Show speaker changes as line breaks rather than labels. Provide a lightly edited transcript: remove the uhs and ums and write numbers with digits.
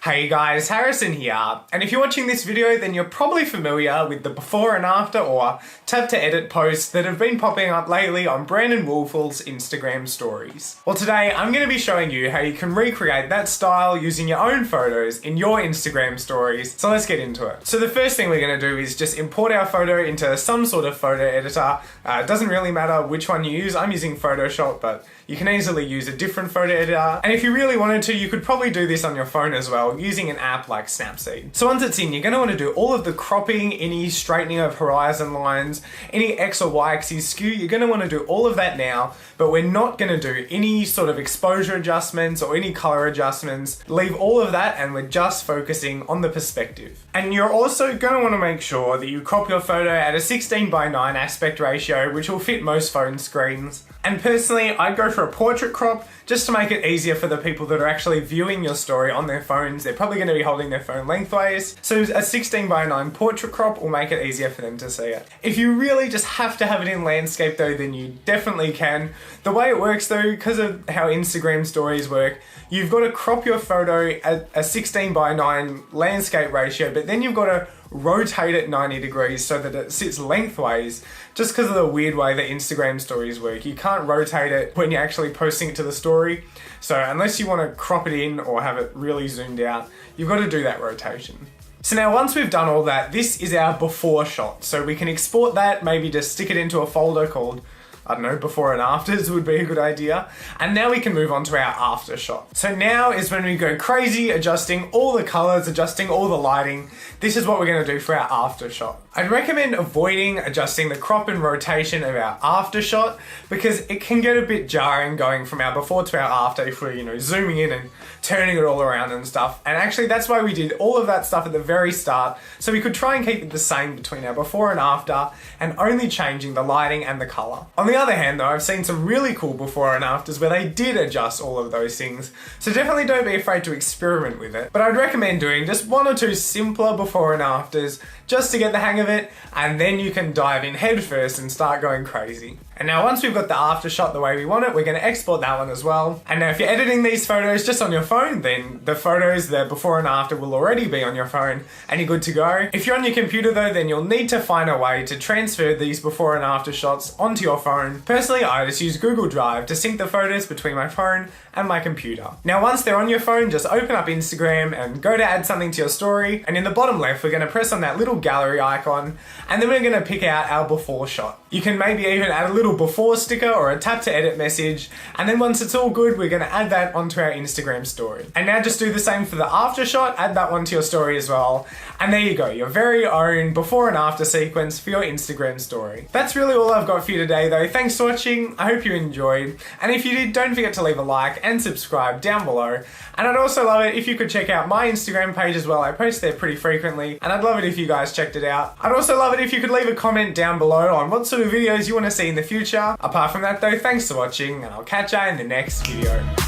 Hey guys, Harrison here, and if you're watching this video then you're probably familiar with the before and after or tap to edit posts that have been popping up lately on Brandon Woelfel's Instagram stories. Well, today I'm going to be showing you how you can recreate that style using your own photos in your Instagram stories, so let's get into it. So the first thing we're going to do is just import our photo into some sort of photo editor. It doesn't really matter which one you use. I'm using Photoshop, but you can easily use a different photo editor, and if you really wanted to, you could probably do this on your phone as well, using an app like Snapseed. So once it's in, you're going to want to do all of the cropping, any straightening of horizon lines, any X or Y axis skew. You're going to want to do all of that now, but we're not going to do any sort of exposure adjustments or any color adjustments. Leave all of that and we're just focusing on the perspective. And you're also going to want to make sure that you crop your photo at a 16:9 aspect ratio, which will fit most phone screens. And personally, I'd go for a portrait crop just to make it easier for the people that are actually viewing your story on their phones. They're probably going to be holding their phone lengthways, so a 16:9 portrait crop will make it easier for them to see it. If you really just have to have it in landscape though, then you definitely can. The way it works though, because of how Instagram stories work, you've got to crop your photo at a 16:9 landscape ratio, but then you've got to rotate it 90 degrees so that it sits lengthways, just because of the weird way that Instagram stories work. You can't rotate it when you're actually posting it to the story. So unless you want to crop it in or have it really zoomed out, you've got to do that rotation. So now once we've done all that, this is our before shot. So we can export that, maybe just stick it into a folder called, I don't know, before and afters would be a good idea. And now we can move on to our after shot. So now is when we go crazy, adjusting all the colors, adjusting all the lighting. This is what we're going to do for our after shot. I'd recommend avoiding adjusting the crop and rotation of our after shot because it can get a bit jarring going from our before to our after if we're, zooming in and turning it all around and stuff. And actually that's why we did all of that stuff at the very start, so we could try and keep it the same between our before and after and only changing the lighting and the color. On the other hand though, I've seen some really cool before and afters where they did adjust all of those things, so definitely don't be afraid to experiment with it. But I'd recommend doing just one or two simpler before and afters just to get the hang of it, and then you can dive in head first and start going crazy. And now once we've got the after shot the way we want it, we're going to export that one as well. And now if you're editing these photos just on your phone, then the photos, the before and after, will already be on your phone and you're good to go. If you're on your computer though, then you'll need to find a way to transfer these before and after shots onto your phone. Personally, I just use Google Drive to sync the photos between my phone and my computer. Now once they're on your phone, just open up Instagram and go to add something to your story, and in the bottom left we're going to press on that little gallery icon, and then we're going to pick out our before shot. You can maybe even add a little before sticker or a tap to edit message, and then once it's all good, we're going to add that onto our Instagram story. And now just do the same for the after shot, add that one to your story as well, and there you go, your very own before and after sequence for your Instagram story. That's really all I've got for you today though. Thanks for watching, I hope you enjoyed, and if you did, don't forget to leave a like and subscribe down below. And I'd also love it if you could check out my Instagram page as well. I post there pretty frequently, and I'd love it if you guys checked it out. I'd also love it if you could leave a comment down below on what sort of videos you want to see in the future. Apart from that though, thanks for watching, and I'll catch you in the next video.